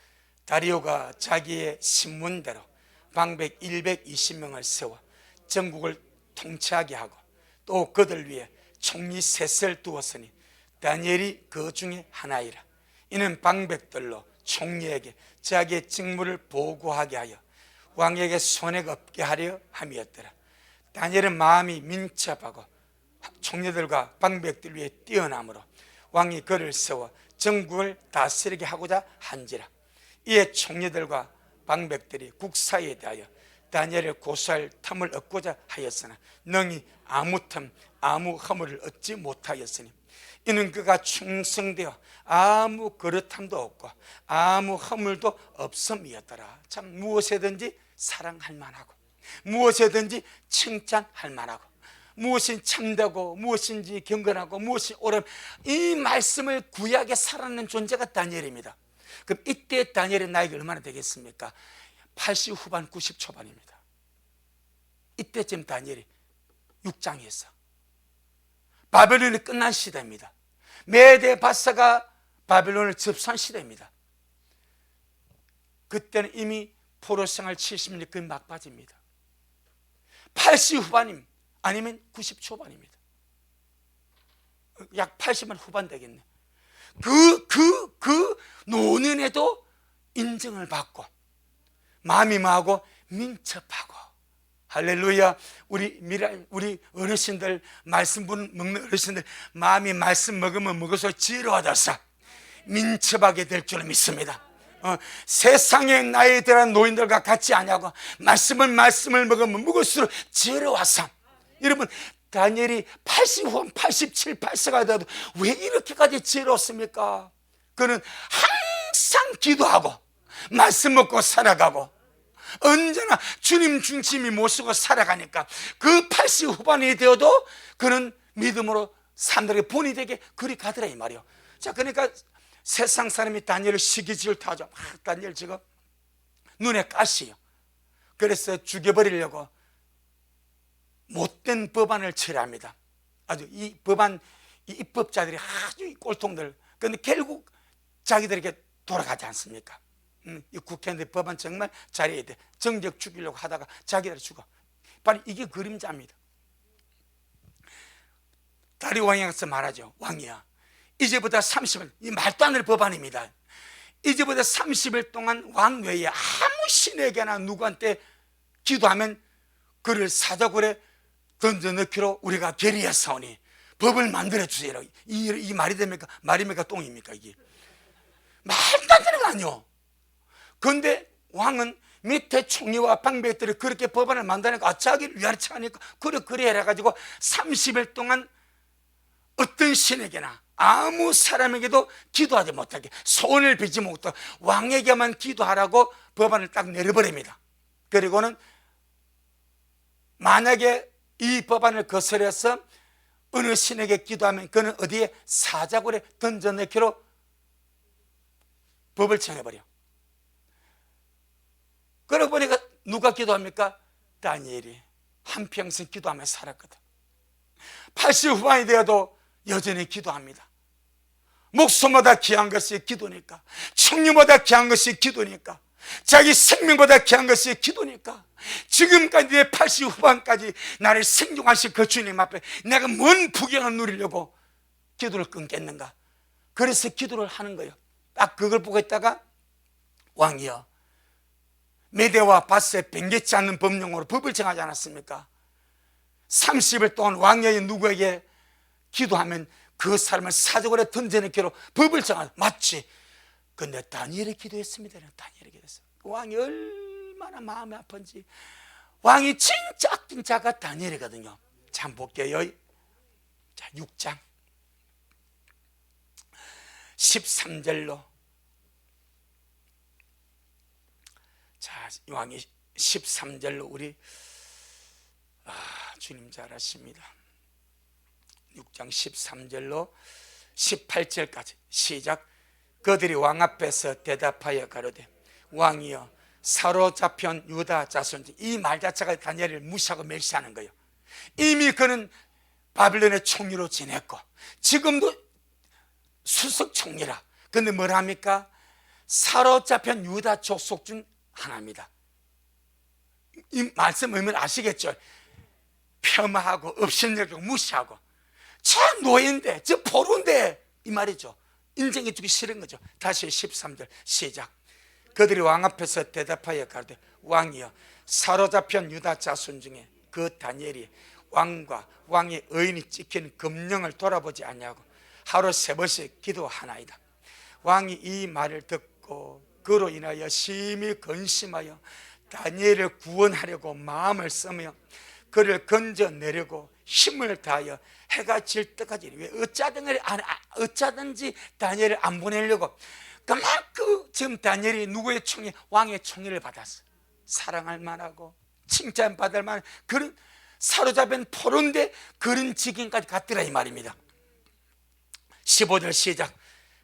다리오가 자기의 신문대로 방백 120명을 세워 전국을 통치하게 하고 또 그들 위에 총리 셋을 두었으니 다니엘이 그 중에 하나이라. 이는 방백들로 총리에게 자기의 직무를 보고하게 하여 왕에게 손해가 없게 하려 함이었더라. 다니엘은 마음이 민첩하고 총리들과 방백들 위에 뛰어나므로 왕이 그를 세워 전국을 다스리게 하고자 한지라. 이에 총리들과 방백들이 국사에 대하여 다니엘을 고소할 틈을 얻고자 하였으나 능히 아무 틈 아무 허물을 얻지 못하였으니 이는 그가 충성되어 아무 거릇함도 없고 아무 허물도 없음이었더라. 참 무엇이든지 사랑할 만하고 무엇이든지 칭찬할 만하고 무엇이 참되고 무엇인지 경건하고 무엇이 옳음, 이 말씀을 구약에 살아낸 존재가 다니엘입니다. 그럼 이때 다니엘의 나이가 얼마나 되겠습니까? 80 후반 90 초반입니다. 이때쯤 다니엘이 6장에서 바벨론이 끝난 시대입니다. 메대 바사가 바벨론을 접수한 시대입니다. 그때는 이미 포로 생활 70년 그 막바지입니다. 80 후반임 아니면 90 초반입니다. 약 80만 후반 되겠네. 그 노년에도 인정을 받고 마음이 마하고 민첩하고, 할렐루야. 우리 어르신들, 말씀 먹는 어르신들, 마음이 말씀 먹으면 먹어서 지혜로워져서 민첩하게 될 줄 믿습니다. 세상의 나이에 들어간 노인들과 같이 아니하고 말씀을 먹으면 먹을수록 지혜로워서, 여러분 다니엘이 80 후반 87, 8세가 돼도 왜 이렇게까지 지혜로웠습니까? 그는 항상 기도하고 말씀 먹고 살아가고 언제나 주님 중심이 모시고 살아가니까 그 80 후반이 되어도 그는 믿음으로 사람들에게 본이 되게 그리 가더라 이 말이요. 자, 그러니까 세상 사람이 다니엘을 시기질 타죠. 다니엘 지금 눈에 가시요. 그래서 죽여버리려고 못된 법안을 처리합니다. 아주 이 법안, 이 입법자들이 아주 꼴통들. 그런데 결국 자기들에게 돌아가지 않습니까? 이 국회의원들 법안 정말 잘해야 돼. 정적 죽이려고 하다가 자기들 죽어. 바로 이게 그림자입니다. 다리오 왕이 가서 말하죠. 왕이야, 이제부터 30일, 이 말도 안 되는 법안입니다. 이제부터 30일 동안 왕 외에 아무 신에게나 누구한테 기도하면 그를 사자굴에 던져넣기로 우리가 결의했사오니 법을 만들어 주세요. 이 말이 됩니까? 말입니까? 똥입니까? 이게 말도 안 되는 거 아니요. 그런데 왕은 밑에 총리와 방백들이 그렇게 법안을 만드니까 자기를 위아래치 하니까 그래 해가지고 30일 동안 어떤 신에게나 아무 사람에게도 기도하지 못하게, 소원을 빌지 못하게 왕에게만 기도하라고 법안을 딱 내려버립니다. 그리고는 만약에 이 법안을 거스려서 어느 신에게 기도하면 그는 어디에 사자굴에 던져넣기로 법을 정해버려. 그러고 보니까 누가 기도합니까? 다니엘이 한평생 기도하며 살았거든. 80 후반이 되어도 여전히 기도합니다. 목숨보다 귀한 것이 기도니까, 청년보다 귀한 것이 기도니까, 자기 생명보다 귀한 것이 기도니까, 지금까지 내 80 후반까지 나를 생존하신 그 주님 앞에 내가 뭔 부경을 누리려고 기도를 끊겠는가. 그래서 기도를 하는 거예요. 딱 그걸 보고 있다가 왕이여, 메대와 밧세 변개치 않는 법령으로 법을 정하지 않았습니까? 30일 동안 왕여인 누구에게 기도하면 그 사람을 사자굴에 던져넣기로 법을 정하자. 맞지? 근데 다니엘이 기도했습니다. 다니엘이 기도했어요. 왕이 얼마나 마음이 아픈지. 왕이 진짜 악진 자가 다니엘이거든요. 참 볼게요. 자, 6장 13절로. 자, 왕이 13절로 우리 주님 잘 아십니다. 6장 13절로 18절까지 시작. 그들이 왕 앞에서 대답하여 가로되 왕이여, 사로잡힌 유다 자손. 이 말 자체가 다니엘을 무시하고 멸시하는 거예요. 이미 그는 바빌론의 총리로 지냈고 지금도 수석 총리라. 근데 뭘 합니까? 사로잡힌 유다 족속 중 하나입니다. 이 말씀 의미를 아시겠죠? 폄하하고 업신여기고 무시하고 저 노예인데, 저 포로인데, 이 말이죠. 인정해 주기 싫은 거죠. 다시 13절 시작. 그들이 왕 앞에서 대답하여 가로되 왕이여, 사로잡힌 유다 자손 중에 그 다니엘이 왕과 왕의 의인이 찍힌 금령을 돌아보지 아니하고 하루 3번씩 기도하나이다. 왕이 이 말을 듣고 그로 인하여 심히 근심하여 다니엘을 구원하려고 마음을 쓰며 그를 건져내려고 힘을 다하여 해가 질 때까지, 왜 어쩌든지 다니엘을 안 보내려고 그만큼 지금 다니엘이 누구의 총리? 왕의 총리를 받았어. 사랑할 만하고 칭찬받을 만한 그런 사로잡힌 포로인데 그런 직인까지 갔더라 이 말입니다. 15절 시작.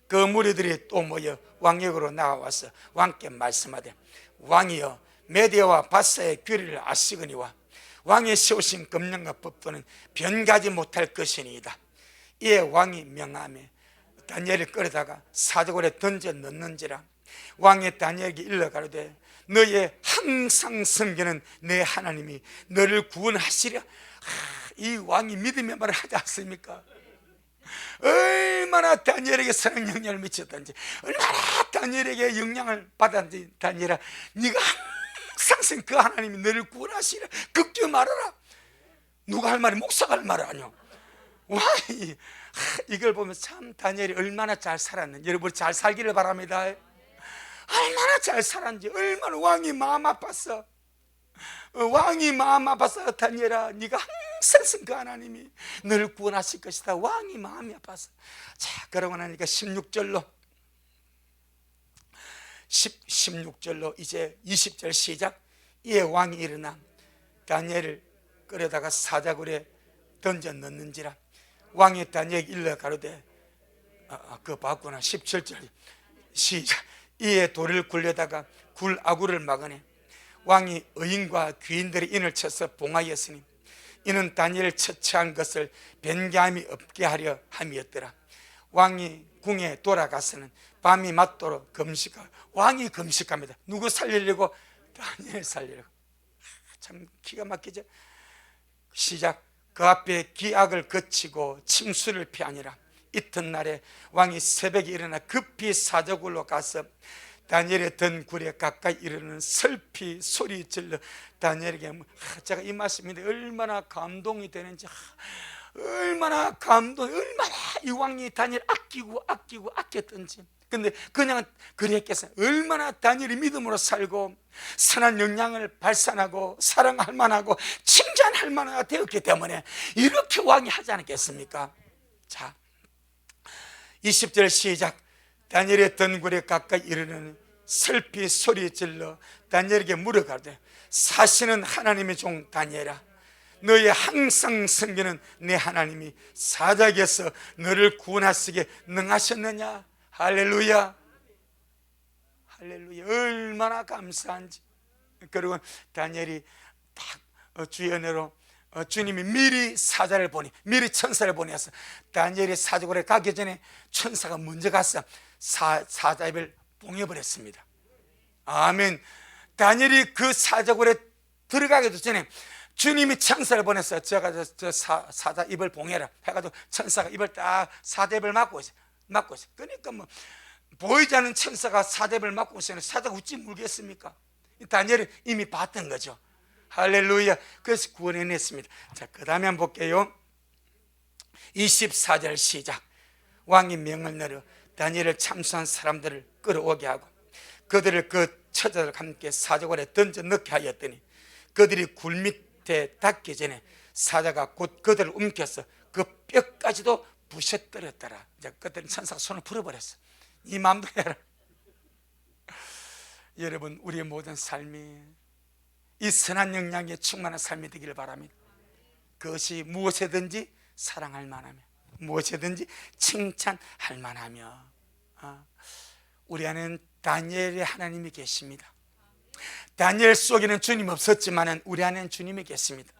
그 무리들이 또 모여 왕역으로 나와서 왕께 말씀하되 왕이여, 메대와 밧세의 규례를 아시거니와 왕이 세우신 금령과 법도는 변가지 못할 것이니이다. 이에 왕이 명하며 다니엘을 끌어다가 사자굴에 던져 넣는지라. 왕이 다니엘에게 일러 가로되 너의 항상 섬기는 내 하나님이 너를 구원하시랴. 이 왕이 믿음의 말을 하지 않습니까? 얼마나 다니엘에게 선한 영향을 미쳤던지, 얼마나 다니엘에게 영향을 받았는지. 다니엘아, 네가 항상 그 하나님이 너를 구원하시라 급기 말하라. 누가 할 말이? 목사가 할 말이 아니요. 와, 이걸 보면 참 다니엘이 얼마나 잘 살았는지, 여러분 잘 살기를 바랍니다. 얼마나 잘 살았는지, 얼마나 왕이 마음 아팠어. 왕이 마음 아파서 다니엘아, 네가 항상 그 하나님이 너를 구원하실 것이다. 왕이 마음이 아파서. 자, 그러고 나니까 16절로 이제 20절 시작. 이에 왕이 일어나 다니엘을 끌어다가 사자굴에 던져 넣는지라. 왕이 다니엘에게 일러 가로되, 그거 봤구나. 17절 시작. 이에 돌을 굴려다가 굴 아구를 막으니 왕이 의인과 귀인들의 인을 쳐서 봉하였으니 이는 다니엘을 처치한 것을 변개함이 없게 하려 함이었더라. 왕이 궁에 돌아가서는 밤이 맞도록 금식하고. 왕이 금식합니다. 누구 살리려고? 다니엘 살리려고. 참 기가 막히죠. 시작. 그 앞에 기악을 거치고 침수를 피하니라. 이튿날에 왕이 새벽에 일어나 급히 사저굴로 가서 다니엘의 든 굴에 가까이 이르는 슬피 소리 질러 다니엘에게, 제가 이 말씀인데 얼마나 감동이 되는지, 얼마나 이 왕이 다니엘 아꼈던지. 근데 그냥 그랬겠어요. 얼마나 다니엘이 믿음으로 살고 선한 영향을 발산하고 사랑할 만하고 칭찬할 만하가 되었기 때문에 이렇게 왕이 하지 않았겠습니까? 자, 20절 시작. 다니엘의 든굴에 가까이 이르는 슬피 소리 질러 다니엘에게 물어가되, 사시는 하나님의 종 다니엘아, 너의 항상 섬기는 내 하나님이 사자에게서 너를 구원하시게 능하셨느냐? 할렐루야, 할렐루야. 얼마나 감사한지. 그리고 다니엘이 딱 주의 은혜로 주님이 미리 사자를 보니, 미리 천사를 보내서 다니엘이 사자굴에 가기 전에 천사가 먼저 가서 사자 입을 봉해버렸습니다. 아멘. 다니엘이 그 사자굴에 들어가기도 전에 주님이 천사를 보내서 제가 저 사자 입을 봉해라 해가지고 천사가 입을 딱 사자 입을 막고 있어요. 그러니까 뭐 보이지 않는 천사가 사자 입을 막고 있으면 사자가 어찌 물겠습니까? 다니엘이 이미 봤던 거죠. 할렐루야. 그래서 구원해냈습니다. 자, 그 다음에 한번 볼게요. 24절 시작. 왕이 명을 내려 다니엘을 참수한 사람들을 끌어오게 하고 그들을 그 처자들과 함께 사자굴에 던져 넣게 하였더니 그들이 굴 밑에 닿기 전에 사자가 곧 그들을 움켜서 그 뼈까지도 부셔뜨렸더라. 이제 그들은 천사가 손을 풀어버렸어. 이 마음대로 해라. 여러분, 우리의 모든 삶이 이 선한 영향에 충만한 삶이 되기를 바랍니다. 그것이 무엇이든지 사랑할 만하며 무엇이든지 칭찬할 만하며, 우리 안에는 다니엘의 하나님이 계십니다. 다니엘 속에는 주님 없었지만 우리 안에는 주님이 계십니다.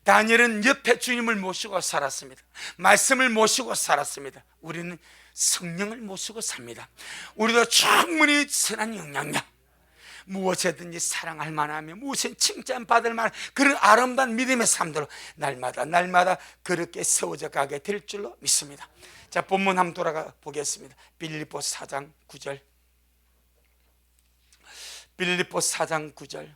다니엘은 옆에 주님을 모시고 살았습니다. 말씀을 모시고 살았습니다. 우리는 성령을 모시고 삽니다. 우리도 충분히 선한 영향력, 무엇이든지 사랑할 만하며 무엇이 칭찬받을 만한 그런 아름다운 믿음의 삶들로 날마다 그렇게 세워져 가게 될 줄로 믿습니다. 자, 본문 한번 돌아가 보겠습니다. 빌립보서 4장 9절. 빌립보서 4장 9절.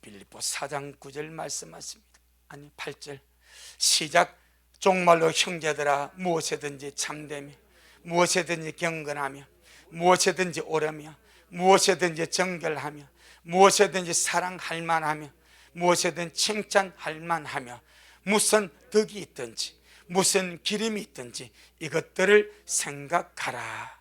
빌립보서 4장 9절 말씀하십니다. 아니 8절 시작. 종말로 형제들아, 무엇이든지 참되며 무엇이든지 경건하며 무엇이든지 옳으며 무엇이든지 정결하며 무엇이든지 사랑할 만하며 무엇이든 칭찬할 만하며 무슨 덕이 있든지 무슨 기름이 있든지 이것들을 생각하라.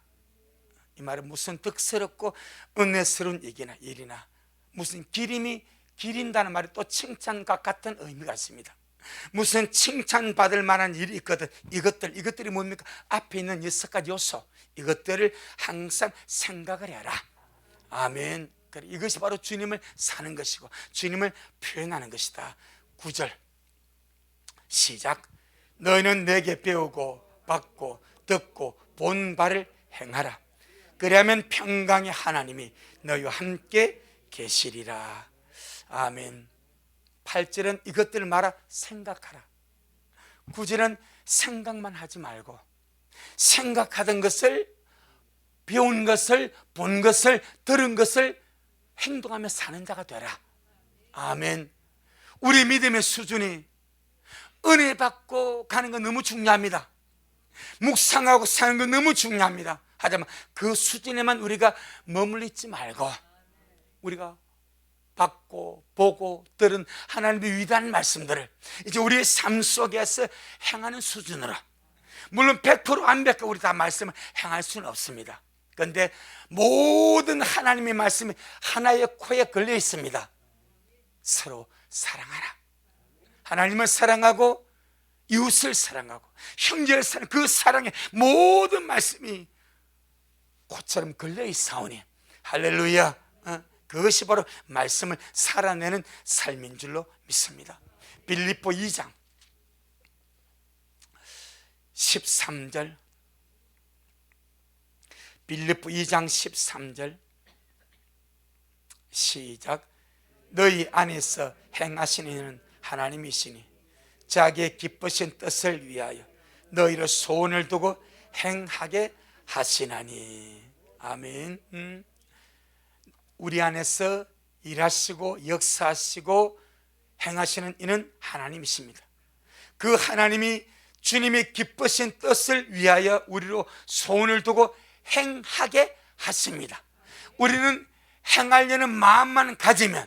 이 말은 무슨 덕스럽고 은혜스러운 일이나 무슨 기름이 기린다는 말이 또 칭찬과 같은 의미가 있습니다. 무슨 칭찬받을 만한 일이 있거든. 이것들이 뭡니까? 앞에 있는 6가지 요소, 이것들을 항상 생각을 해라. 아멘. 이것이 바로 주님을 사는 것이고 주님을 표현하는 것이다. 9절 시작. 너희는 내게 배우고 받고 듣고 본 바를 행하라. 그리하면 평강의 하나님이 너희와 함께 계시리라. 아멘. 8절은 이것들을 말아 생각하라. 9절은 생각만 하지 말고 생각하던 것을, 배운 것을, 본 것을, 들은 것을 행동하며 사는 자가 되라. 아멘. 우리 믿음의 수준이 은혜 받고 가는 건 너무 중요합니다. 묵상하고 사는 건 너무 중요합니다. 하지만 그 수준에만 우리가 머물러 있지 말고 우리가 받고 보고 들은 하나님의 위대한 말씀들을 이제 우리의 삶 속에서 행하는 수준으로, 물론 100% 완벽하게 우리 다 말씀을 행할 수는 없습니다. 그런데 모든 하나님의 말씀이 하나의 코에 걸려 있습니다. 서로 사랑하라. 하나님을 사랑하고 이웃을 사랑하고 형제를 사랑하고 그 사랑의 모든 말씀이 코처럼 걸려 있사오니 할렐루야. 그것이 바로 말씀을 살아내는 삶인 줄로 믿습니다. 빌립보 2장 13절, 빌립보 2장 13절 시작. 너희 안에서 행하시는 이는 하나님이시니 자기의 기쁘신 뜻을 위하여 너희를 소원을 두고 행하게 하시나니. 아멘. 우리 안에서 일하시고 역사하시고 행하시는 이는 하나님이십니다. 그 하나님이 주님의 기쁘신 뜻을 위하여 우리로 소원을 두고 행하게 하십니다. 우리는 행하려는 마음만 가지면,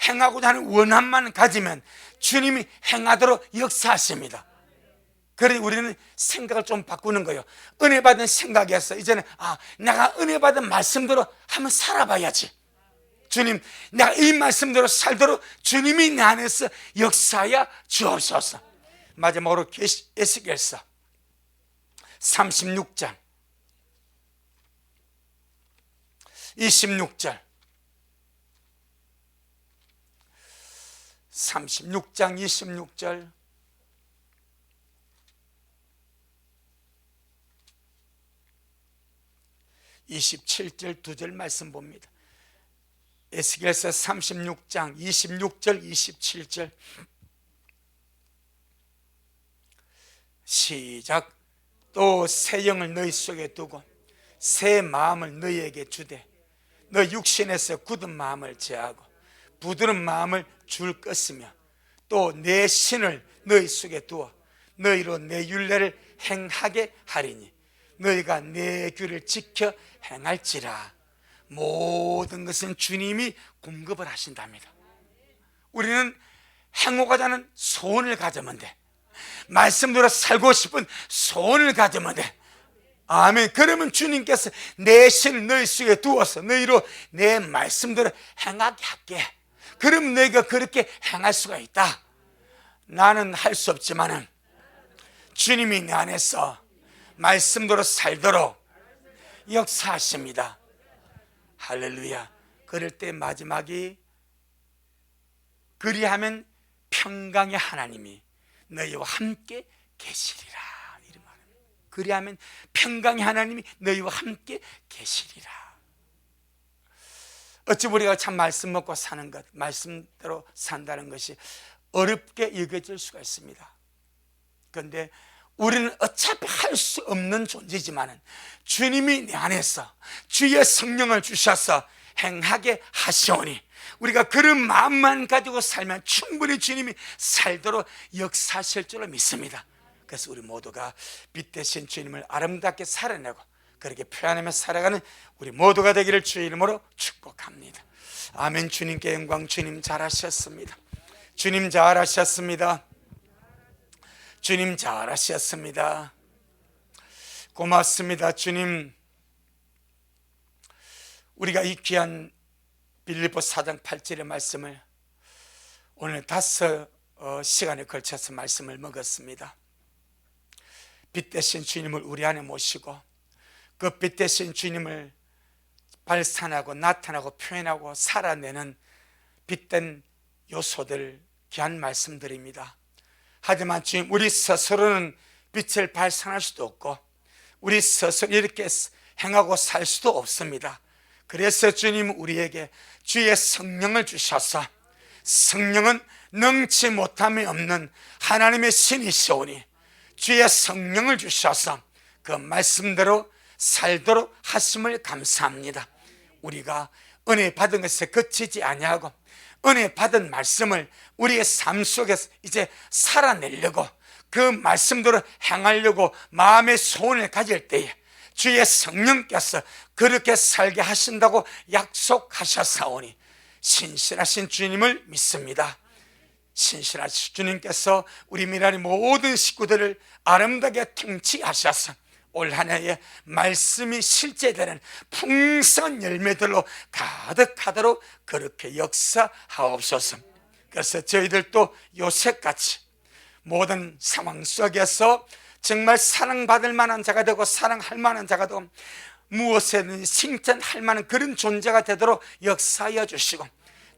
행하고자 하는 원함만 가지면 주님이 행하도록 역사하십니다. 그러니 우리는 생각을 좀 바꾸는 거예요. 은혜 받은 생각에서 이제는 내가 은혜 받은 말씀대로 한번 살아봐야지. 주님, 내가 이 말씀대로 살도록 주님이 내 안에서 역사하여 주옵소서. 마지막으로 에스겔서 36장 26절 36장 26절 (27절) 두 절 말씀 봅니다. 에스겔서 36장 26절 27절 시작. 또 새 영을 너희 속에 두고 새 마음을 너희에게 주되 너 육신에서 굳은 마음을 제하고 부드러운 마음을 줄 것이며 또 내 신을 너희 속에 두어 너희로 내 율례를 행하게 하리니 너희가 내 규를 지켜 행할지라. 모든 것은 주님이 공급을 하신답니다. 우리는 행하고자 하는 소원을 가지면 돼. 말씀대로 살고 싶은 소원을 가지면 돼. 아멘. 그러면 주님께서 내 신을 너희 속에 두어서 너희로 내 말씀대로 행하게 할게. 그럼 너희가 그렇게 행할 수가 있다. 나는 할 수 없지만은 주님이 내 안에서 말씀대로 살도록 역사하십니다. 할렐루야. 그럴 때 마지막이 그리하면 평강의 하나님이 너희와 함께 계시리라. 이런 말입니다. 그리하면 평강의 하나님이 너희와 함께 계시리라. 어찌 우리가 참 말씀 먹고 사는 것, 말씀대로 산다는 것이 어렵게 여겨질 수가 있습니다. 그런데 우리는 어차피 할 수 없는 존재지만 주님이 내 안에서 주의 성령을 주셔서 행하게 하시오니 우리가 그런 마음만 가지고 살면 충분히 주님이 살도록 역사하실 줄로 믿습니다. 그래서 우리 모두가 빛 대신 주님을 아름답게 살아내고 그렇게 표현하며 살아가는 우리 모두가 되기를 주의 이름으로 축복합니다. 아멘. 주님께 영광. 주님 잘하셨습니다. 주님 잘하셨습니다. 주님 잘하셨습니다. 고맙습니다. 주님, 우리가 이 귀한 빌립보 4장 8절의 말씀을 오늘 5시간에 걸쳐서 말씀을 먹었습니다. 빛 대신 주님을 우리 안에 모시고 그 빛 대신 주님을 발산하고 나타나고 표현하고 살아내는 빛된 요소들, 귀한 말씀드립니다. 하지만 주님, 우리 스스로는 빛을 발산할 수도 없고 우리 스스로 이렇게 행하고 살 수도 없습니다. 그래서 주님 우리에게 주의 성령을 주셔서, 성령은 능치 못함이 없는 하나님의 신이시오니 주의 성령을 주셔서 그 말씀대로 살도록 하심을 감사합니다. 우리가 은혜 받은 것에 그치지 아니하고 은혜 받은 말씀을 우리의 삶 속에서 이제 살아내려고, 그 말씀대로 행하려고 마음의 소원을 가질 때에 주의 성령께서 그렇게 살게 하신다고 약속하셨사오니 신실하신 주님을 믿습니다. 신실하신 주님께서 우리 미라리 모든 식구들을 아름답게 통치하셔서 올 한 해에 말씀이 실제되는 풍성한 열매들로 가득하도록 그렇게 역사하옵소서. 그래서 저희들도 요셉같이 모든 상황 속에서 정말 사랑받을 만한 자가 되고 사랑할 만한 자가 되고 무엇에든 칭찬할 만한 그런 존재가 되도록 역사하여 주시고,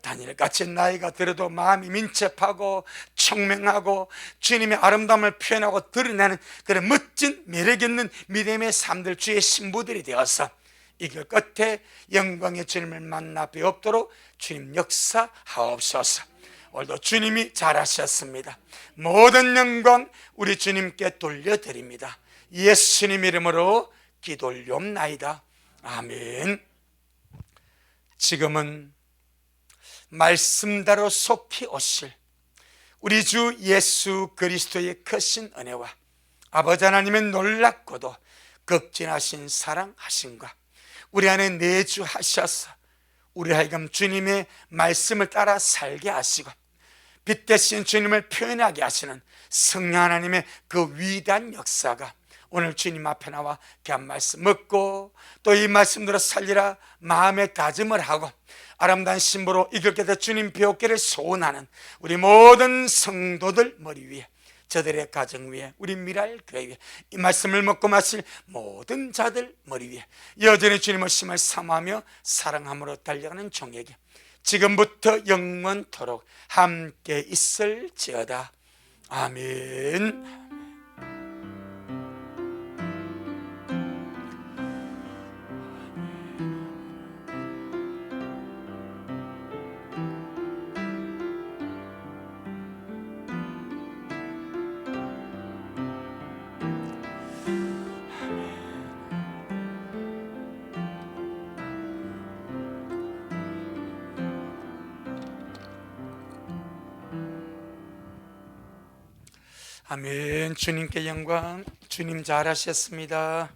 다니엘같이 나이가 들어도 마음이 민첩하고 청명하고 주님의 아름다움을 표현하고 드러내는 그런 멋진 매력 있는 믿음의 삶들, 주의 신부들이 되어서 이 길 끝에 영광의 주님을 만나 뵙도록 주님 역사하옵소서. 오늘도 주님이 잘하셨습니다. 모든 영광 우리 주님께 돌려드립니다. 예수님 이름으로 기도 올리옵나이다. 아멘. 지금은 말씀대로 속히 오실 우리 주 예수 그리스도의 크신 은혜와 아버지 하나님의 놀랍고도 극진하신 사랑하심과 우리 안에 내주하셔서 우리 하여금 주님의 말씀을 따라 살게 하시고 빛 대신 주님을 표현하게 하시는 성령 하나님의 그 위대한 역사가 오늘 주님 앞에 나와 귀한 말씀 먹고 또 이 말씀대로 살리라 마음에 다짐을 하고 아름다운 신부로 이끌게 될 주님 배우기를 소원하는 우리 모든 성도들 머리 위에, 저들의 가정 위에, 우리 미랄 교회 위에, 이 말씀을 먹고 마실 모든 자들 머리 위에 여전히 주님의 심을 사모하며 사랑함으로 달려가는 종에게 지금부터 영원토록 함께 있을지어다. 아멘. 아멘. 주님께 영광. 주님 잘하셨습니다.